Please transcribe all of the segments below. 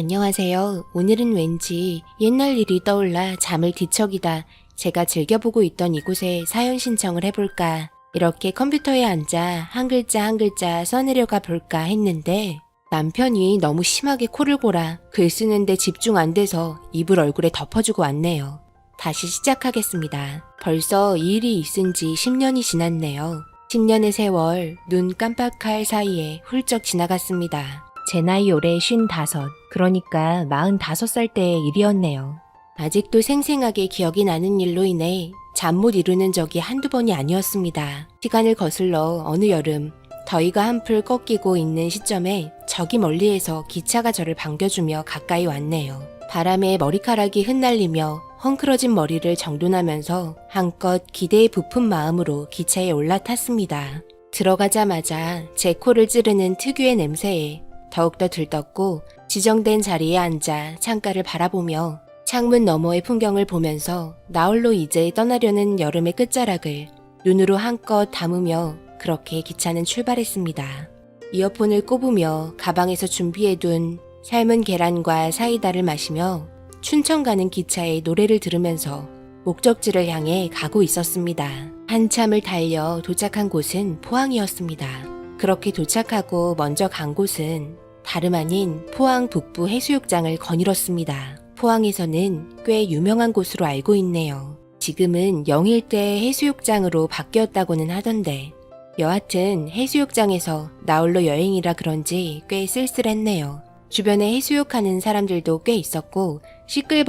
안녕하세요. 오늘은 왠지 옛날 일이 떠올라 잠을 뒤척이다 제가 즐겨보고 있던 이곳에 사연 신청을 해볼까. 이렇게 컴퓨터에 앉아 한 글자 한 글자 써내려가 볼까 했는데 남편이 너무 심하게 코를 골아 글 쓰는데 집중 안 돼서 입을 얼굴에 덮어주고 왔네요. 다시 시작하겠습니다. 벌써 이 일이 있은 지 10년이 지났네요. 10년의 세월 눈 깜빡할 사이에 훌쩍 지나갔습니다. 제 나이 올해 55, 그러니까 45살 때의 일이었네요. 아직도 생생하게 기억이 나는 일로 인해 잠 못 이루는 적이 한두 번이 아니었습니다. 시간을 거슬러 어느 여름 더위가 한풀 꺾이고 있는 시점에 저기 멀리에서 기차가 저를 반겨주며 가까이 왔네요. 바람에 머리카락이 흩날리며 헝클어진 머리를 정돈하면서 한껏 기대에 부푼 마음으로 기차에 올라탔습니다. 들어가자마자 제 코를 찌르는 특유의 냄새에 더욱더 들떴고 지정된 자리에 앉아 창가를 바라보며 창문 너머의 풍경을 보면서 나홀로 이제 떠나려는 여름의 끝자락을 눈으로 한껏 담으며 그렇게 기차는 출발했습니다. 이어폰을 꼽으며 가방에서 준비해둔 삶은 계란과 사이다를 마시며 춘천 가는 기차의 노래를 들으면서 목적지를 향해 가고 있었습니다. 한참을 달려 도착한 곳은 포항이었습니다. 그렇게 도착하고 먼저 간 곳은 다름 아닌 포항 북부 해수욕장을 거닐었습니다. 포항에서는 꽤 유명한 곳으로 알고 있네요. 지금은 영일대 해수욕장으로 바뀌었다고는 하던데 여하튼 해수욕장에서 나홀로 여행이라 그런지 꽤 쓸쓸했네요. 주변에 해수욕하는 사람들도 꽤 있었고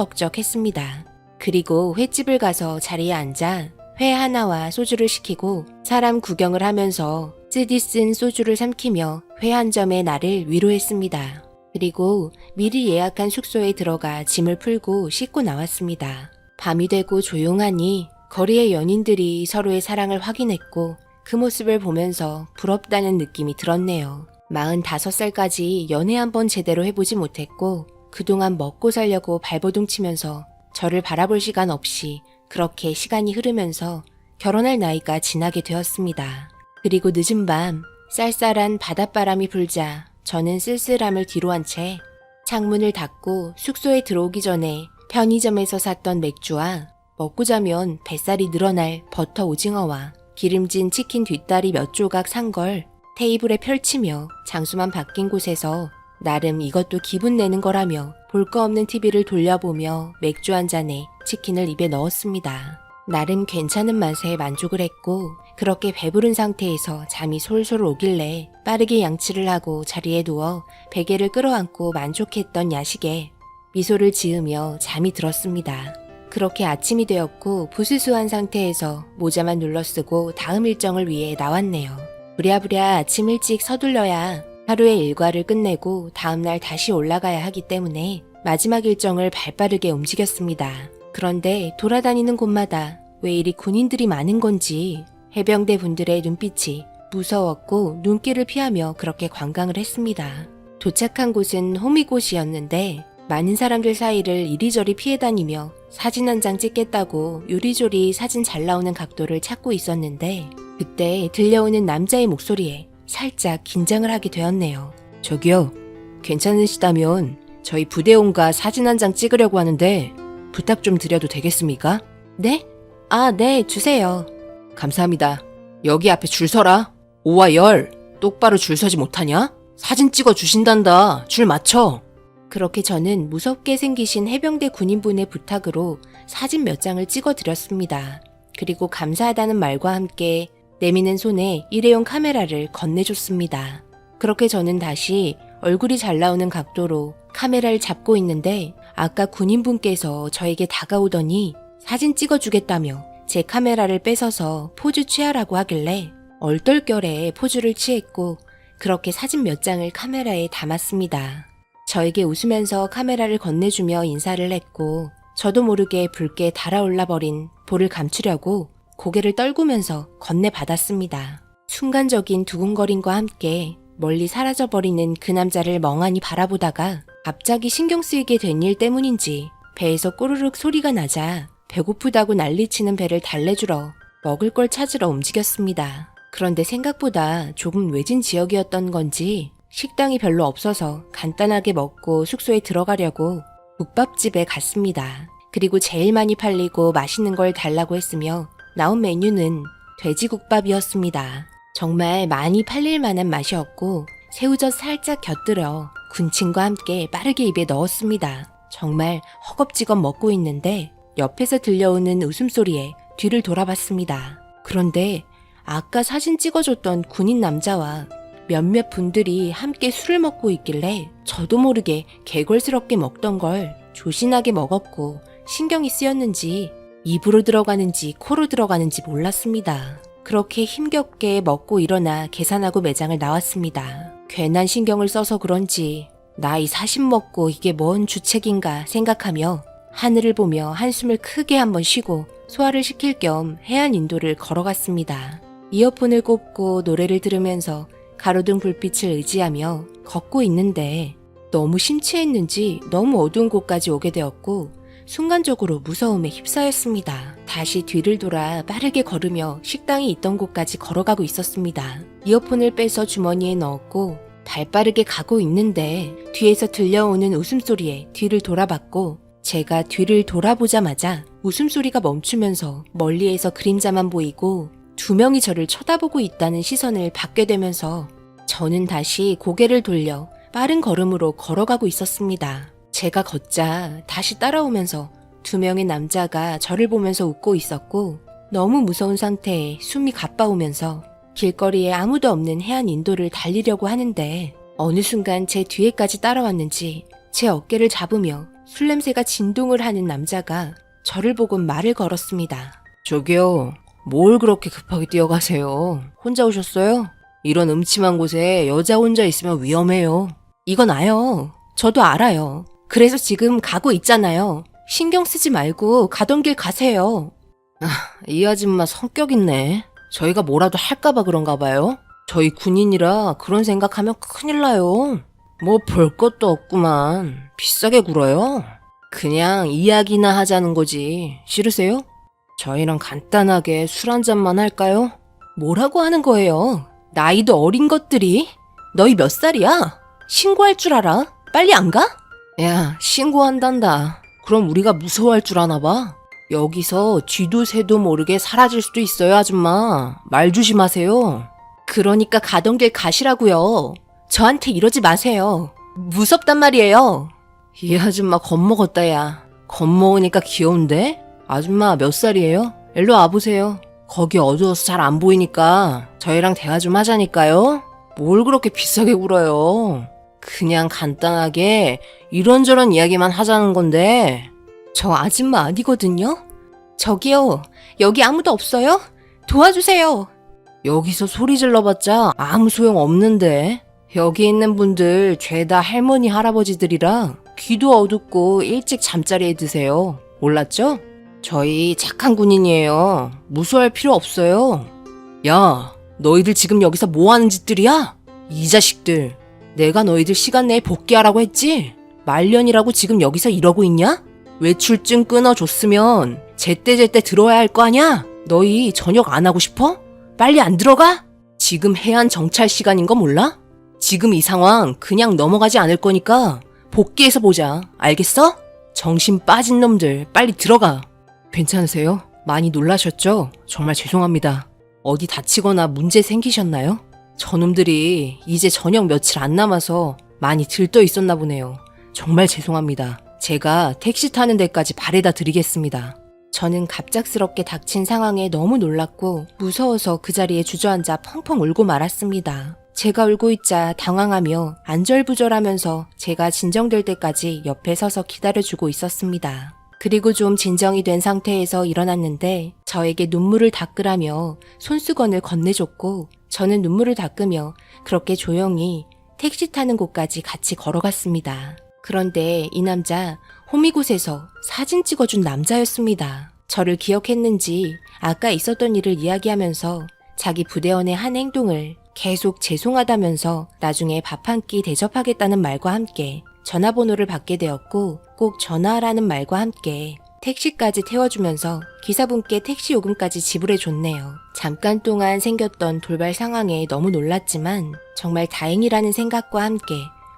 시끌벅적했습니다. 그리고 횟집을 가서 자리에 앉아 회 하나와 소주를 시키고 사람 구경을 하면서 쓰디 쓴 소주를 삼키며 회 한 점에 나를 위로했습니다. 그리고 미리 예약한 숙소에 들어가 짐을 풀고 씻고 나왔습니다. 밤이 되고 조용하니 거리의 연인들이 서로의 사랑을 확인했고 그 모습을 보면서 부럽다는 느낌이 들었네요. 45살까지 연애 한번 제대로 해보지 못했고 그동안 먹고 살려고 발버둥 치면서 저를 바라볼 시간 없이 그렇게 시간이 흐르면서 결혼할 나이가 지나게 되었습니다. 그리고 늦은 밤 쌀쌀한 바닷바람이 불자 저는 쓸쓸함을 뒤로한 채 창문을 닫고 숙소에 들어오기 전에 편의점에서 샀던 맥주와 먹고 자면 뱃살이 늘어날 버터 오징어와 기름진 치킨 뒷다리 몇 조각 산 걸 테이블에 펼치며 장소만 바뀐 곳에서 나름 이것도 기분 내는 거라며 볼 거 없는 TV를 돌려보며 맥주 한 잔에 치킨을 입에 넣었습니다. 나름 괜찮은 맛에 만족을 했고 그렇게 배부른 상태에서 잠이 솔솔 오길래 빠르게 양치를 하고 자리에 누워 베개를 끌어안고 만족했던 야식에 미소를 지으며 잠이 들었습니다. 그렇게 아침이 되었고 부스스한 상태에서 모자만 눌러쓰고 다음 일정을 위해 나왔네요. 부랴부랴 아침 일찍 서둘러야 하루의 일과를 끝내고 다음날 다시 올라가야 하기 때문에 마지막 일정을 발빠르게 움직였습니다. 그런데 돌아다니는 곳마다 왜 이리 군인들이 많은 건지 해병대 분들의 눈빛이 무서웠고 눈길을 피하며 그렇게 관광을 했습니다. 도착한 곳은 호미곶이었는데 많은 사람들 사이를 이리저리 피해 다니며 사진 한 장 찍겠다고 요리조리 사진 잘 나오는 각도를 찾고 있었는데 그때 들려오는 남자의 목소리에 살짝 긴장을 하게 되었네요. 저기요, 괜찮으시다면 저희 부대원과 사진 한 장 찍으려고 하는데 부탁 좀 드려도 되겠습니까? 네? 아, 네, 주세요. 감사합니다. 여기 앞에 줄 서라. 5와 열, 똑바로 줄 서지 못하냐? 사진 찍어 주신단다. 줄 맞춰. 그렇게 저는 무섭게 생기신 해병대 군인분의 부탁으로 사진 몇 장을 찍어 드렸습니다. 그리고 감사하다는 말과 함께 내미는 손에 일회용 카메라를 건네줬습니다. 그렇게 저는 다시 얼굴이 잘 나오는 각도로 카메라를 잡고 있는데 아까 군인분께서 저에게 다가오더니 사진 찍어주겠다며 제 카메라를 뺏어서 포즈 취하라고 하길래 얼떨결에 포즈를 취했고 그렇게 사진 몇 장을 카메라에 담았습니다. 저에게 웃으면서 카메라를 건네주며 인사를 했고 저도 모르게 붉게 달아올라 버린 볼을 감추려고 고개를 떨구면서 건네받았습니다. 순간적인 두근거림과 함께 멀리 사라져버리는 그 남자를 멍하니 바라보다가 갑자기 신경 쓰이게 된 일 때문인지 배에서 꼬르륵 소리가 나자 배고프다고 난리치는 배를 달래주러 먹을 걸 찾으러 움직였습니다. 그런데 생각보다 조금 외진 지역이었던 건지 식당이 별로 없어서 간단하게 먹고 숙소에 들어가려고 국밥집에 갔습니다. 그리고 제일 많이 팔리고 맛있는 걸 달라고 했으며 나온 메뉴는 돼지국밥이었습니다. 정말 많이 팔릴 만한 맛이었고 새우젓 살짝 곁들여 군침과 함께 빠르게 입에 넣었습니다. 정말 허겁지겁 먹고 있는데 옆에서 들려오는 웃음소리에 뒤를 돌아봤습니다. 그런데 아까 사진 찍어줬던 군인 남자와 몇몇 분들이 함께 술을 먹고 있길래 저도 모르게 개걸스럽게 먹던 걸 조신하게 먹었고 신경이 쓰였는지 입으로 들어가는지 코로 들어가는지 몰랐습니다. 그렇게 힘겹게 먹고 일어나 계산하고 매장을 나왔습니다. 괜한 신경을 써서 그런지 나이 40 먹고 이게 뭔 주책인가 생각하며 하늘을 보며 한숨을 크게 한번 쉬고 소화를 시킬 겸 해안 인도를 걸어갔습니다. 이어폰을 꼽고 노래를 들으면서 가로등 불빛을 의지하며 걷고 있는데 너무 심취했는지 너무 어두운 곳까지 오게 되었고 순간적으로 무서움에 휩싸였습니다. 다시 뒤를 돌아 빠르게 걸으며 식당이 있던 곳까지 걸어가고 있었습니다. 이어폰을 빼서 주머니에 넣었고 발빠르게 가고 있는데 뒤에서 들려오는 웃음소리에 뒤를 돌아봤고 제가 뒤를 돌아보자마자 웃음소리가 멈추면서 멀리에서 그림자만 보이고 두 명이 저를 쳐다보고 있다는 시선을 받게 되면서 저는 다시 고개를 돌려 빠른 걸음으로 걸어가고 있었습니다. 제가 걷자 다시 따라오면서 두 명의 남자가 저를 보면서 웃고 있었고 너무 무서운 상태에 숨이 가빠오면서 길거리에 아무도 없는 해안 인도를 달리려고 하는데 어느 순간 제 뒤에까지 따라왔는지 제 어깨를 잡으며 술 냄새가 진동을 하는 남자가 저를 보고 말을 걸었습니다. 저기요. 뭘 그렇게 급하게 뛰어가세요? 혼자 오셨어요? 이런 음침한 곳에 여자 혼자 있으면 위험해요. 이건 아요. 저도 알아요. 그래서 지금 가고 있잖아요. 신경 쓰지 말고 가던 길 가세요. 이 아줌마 성격 있네. 저희가 뭐라도 할까봐 그런가 봐요. 저희 군인이라 그런 생각하면 큰일 나요. 뭐 볼 것도 없구만. 비싸게 굴어요. 그냥 이야기나 하자는 거지. 싫으세요? 저희랑 간단하게 술 한 잔만 할까요? 뭐라고 하는 거예요? 나이도 어린 것들이? 너희 몇 살이야? 신고할 줄 알아? 빨리 안 가? 야, 신고한단다. 그럼 우리가 무서워할 줄 아나 봐. 여기서 쥐도 새도 모르게 사라질 수도 있어요, 아줌마. 말 조심하세요. 그러니까 가던 길 가시라고요. 저한테 이러지 마세요. 무섭단 말이에요. 이 아줌마 겁먹었다, 야. 겁먹으니까 귀여운데? 아줌마 몇 살이에요? 일로 와보세요. 거기 어두워서 잘 안 보이니까 저희랑 대화 좀 하자니까요. 뭘 그렇게 비싸게 굴어요. 그냥 간단하게 이런저런 이야기만 하자는 건데. 저 아줌마 아니거든요? 저기요, 여기 아무도 없어요? 도와주세요. 여기서 소리 질러봤자 아무 소용 없는데. 여기 있는 분들 죄다 할머니 할아버지들이라 귀도 어둡고 일찍 잠자리에 드세요. 몰랐죠? 저희 착한 군인이에요. 무서워할 필요 없어요. 야, 너희들 지금 여기서 뭐 하는 짓들이야? 이 자식들. 내가 너희들 시간 내에 복귀하라고 했지? 말년이라고 지금 여기서 이러고 있냐? 외출증 끊어줬으면 제때제때 들어야 할 거 아냐? 너희 저녁 안 하고 싶어? 빨리 안 들어가? 지금 해안 정찰 시간인 거 몰라? 지금 이 상황 그냥 넘어가지 않을 거니까 복귀해서 보자. 알겠어? 정신 빠진 놈들 빨리 들어가. 괜찮으세요? 많이 놀라셨죠? 정말 죄송합니다. 어디 다치거나 문제 생기셨나요? 저놈들이 이제 저녁 며칠 안 남아서 많이 들떠 있었나 보네요. 정말 죄송합니다. 제가 택시 타는 데까지 바래다 드리겠습니다. 저는 갑작스럽게 닥친 상황에 너무 놀랐고 무서워서 그 자리에 주저앉아 펑펑 울고 말았습니다. 제가 울고 있자 당황하며 안절부절하면서 제가 진정될 때까지 옆에 서서 기다려주고 있었습니다. 그리고 좀 진정이 된 상태에서 일어났는데 저에게 눈물을 닦으라며 손수건을 건네줬고 저는 눈물을 닦으며 그렇게 조용히 택시 타는 곳까지 같이 걸어갔습니다. 그런데 이 남자 호미곶에서 사진 찍어준 남자였습니다. 저를 기억했는지 아까 있었던 일을 이야기하면서 자기 부대원의 한 행동을 계속 죄송하다면서 나중에 밥 한 끼 대접하겠다는 말과 함께 전화번호를 받게 되었고 꼭 전화하라는 말과 함께 택시까지 태워주면서 기사분께 택시 요금까지 지불해줬네요. 잠깐 동안 생겼던 돌발 상황에 너무 놀랐지만 정말 다행이라는 생각과 함께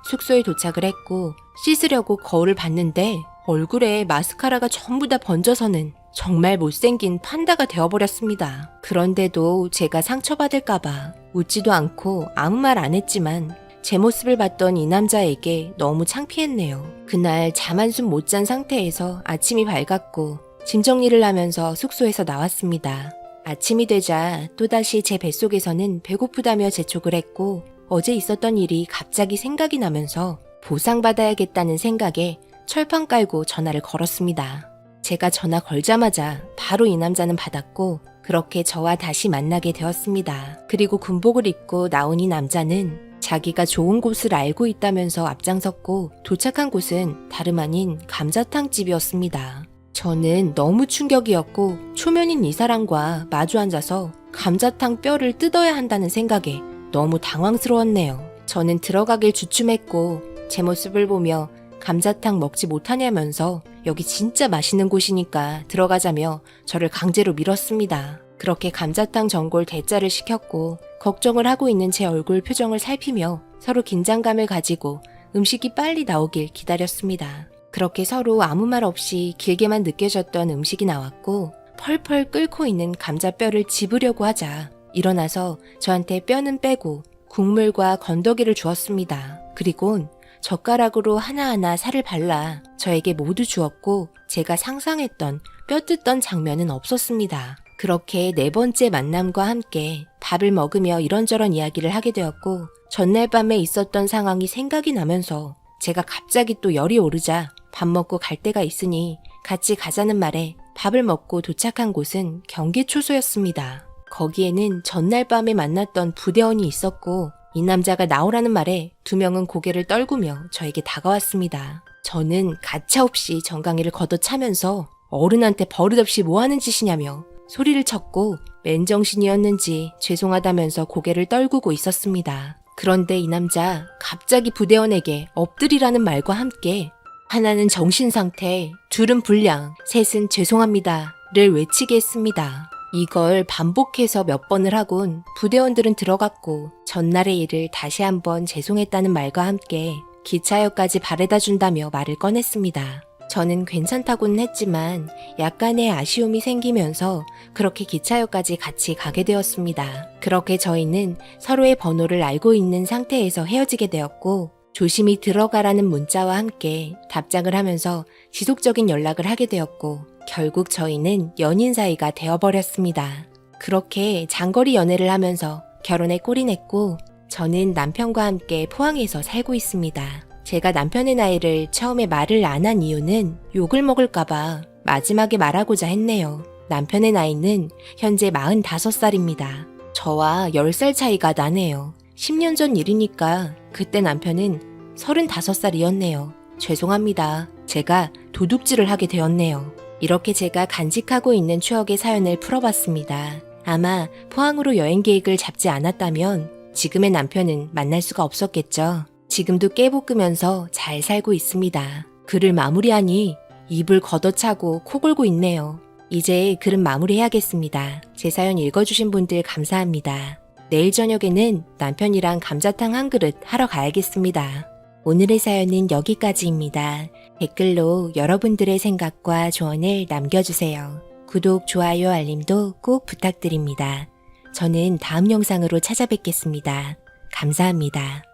숙소에 도착을 했고 씻으려고 거울을 봤는데 얼굴에 마스카라가 전부 다 번져서는 정말 못생긴 판다가 되어버렸습니다. 그런데도 제가 상처받을까봐 웃지도 않고 아무 말 안 했지만 제 모습을 봤던 이 남자에게 너무 창피했네요. 그날 잠 한숨 못 잔 상태에서 아침이 밝았고 짐 정리를 하면서 숙소에서 나왔습니다. 아침이 되자 또다시 제 뱃속에서는 배고프다며 재촉을 했고 어제 있었던 일이 갑자기 생각이 나면서 보상받아야겠다는 생각에 철판 깔고 전화를 걸었습니다. 제가 전화 걸자마자 바로 이 남자는 받았고 그렇게 저와 다시 만나게 되었습니다. 그리고 군복을 입고 나온 이 남자는 자기가 좋은 곳을 알고 있다면서 앞장섰고 도착한 곳은 다름 아닌 감자탕 집이었습니다. 저는 너무 충격이었고 초면인 이 사람과 마주 앉아서 감자탕 뼈를 뜯어야 한다는 생각에 너무 당황스러웠네요. 저는 들어가길 주춤했고 제 모습을 보며 감자탕 먹지 못하냐면서 여기 진짜 맛있는 곳이니까 들어가자며 저를 강제로 밀었습니다. 그렇게 감자탕 전골 대짜를 시켰고 걱정을 하고 있는 제 얼굴 표정을 살피며 서로 긴장감을 가지고 음식이 빨리 나오길 기다렸습니다. 그렇게 서로 아무 말 없이 길게만 느껴졌던 음식이 나왔고 펄펄 끓고 있는 감자뼈를 집으려고 하자 일어나서 저한테 뼈는 빼고 국물과 건더기를 주었습니다. 그리곤 젓가락으로 하나하나 살을 발라 저에게 모두 주었고 제가 상상했던 뼈 뜯던 장면은 없었습니다. 그렇게 네 번째 만남과 함께 밥을 먹으며 이런저런 이야기를 하게 되었고 전날 밤에 있었던 상황이 생각이 나면서 제가 갑자기 또 열이 오르자 밥 먹고 갈 데가 있으니 같이 가자는 말에 밥을 먹고 도착한 곳은 경기초소였습니다. 거기에는 전날 밤에 만났던 부대원이 있었고 이 남자가 나오라는 말에 두 명은 고개를 떨구며 저에게 다가왔습니다. 저는 가차없이 정강이를 걷어차면서 어른한테 버릇없이 뭐하는 짓이냐며 소리를 쳤고 맨정신이었는지 죄송하다면서 고개를 떨구고 있었습니다. 그런데 이 남자 갑자기 부대원에게 엎드리라는 말과 함께 하나는 정신상태, 둘은 불량, 셋은 죄송합니다를 외치게 했습니다. 이걸 반복해서 몇 번을 하곤 부대원들은 들어갔고 전날의 일을 다시 한번 죄송했다는 말과 함께 기차역까지 바래다 준다며 말을 꺼냈습니다. 저는 괜찮다고는 했지만 약간의 아쉬움이 생기면서 그렇게 기차역까지 같이 가게 되었습니다. 그렇게 저희는 서로의 번호를 알고 있는 상태에서 헤어지게 되었고 조심히 들어가라는 문자와 함께 답장을 하면서 지속적인 연락을 하게 되었고 결국 저희는 연인 사이가 되어버렸습니다. 그렇게 장거리 연애를 하면서 결혼에 꼴이냈고 저는 남편과 함께 포항에서 살고 있습니다. 제가 남편의 나이를 처음에 말을 안 한 이유는 욕을 먹을까봐 마지막에 말하고자 했네요. 남편의 나이는 현재 45살입니다. 저와 10살 차이가 나네요. 10년 전 일이니까 그때 남편은 35살이었네요. 죄송합니다. 제가 도둑질을 하게 되었네요. 이렇게 제가 간직하고 있는 추억의 사연을 풀어봤습니다. 아마 포항으로 여행 계획을 잡지 않았다면 지금의 남편은 만날 수가 없었겠죠. 지금도 깨볶으면서 잘 살고 있습니다. 글을 마무리하니 입을 걷어차고 코 골고 있네요. 이제 글은 마무리해야겠습니다. 제 사연 읽어주신 분들 감사합니다. 내일 저녁에는 남편이랑 감자탕 한 그릇 하러 가야겠습니다. 오늘의 사연은 여기까지입니다. 댓글로 여러분들의 생각과 조언을 남겨주세요. 구독, 좋아요, 알림도 꼭 부탁드립니다. 저는 다음 영상으로 찾아뵙겠습니다. 감사합니다.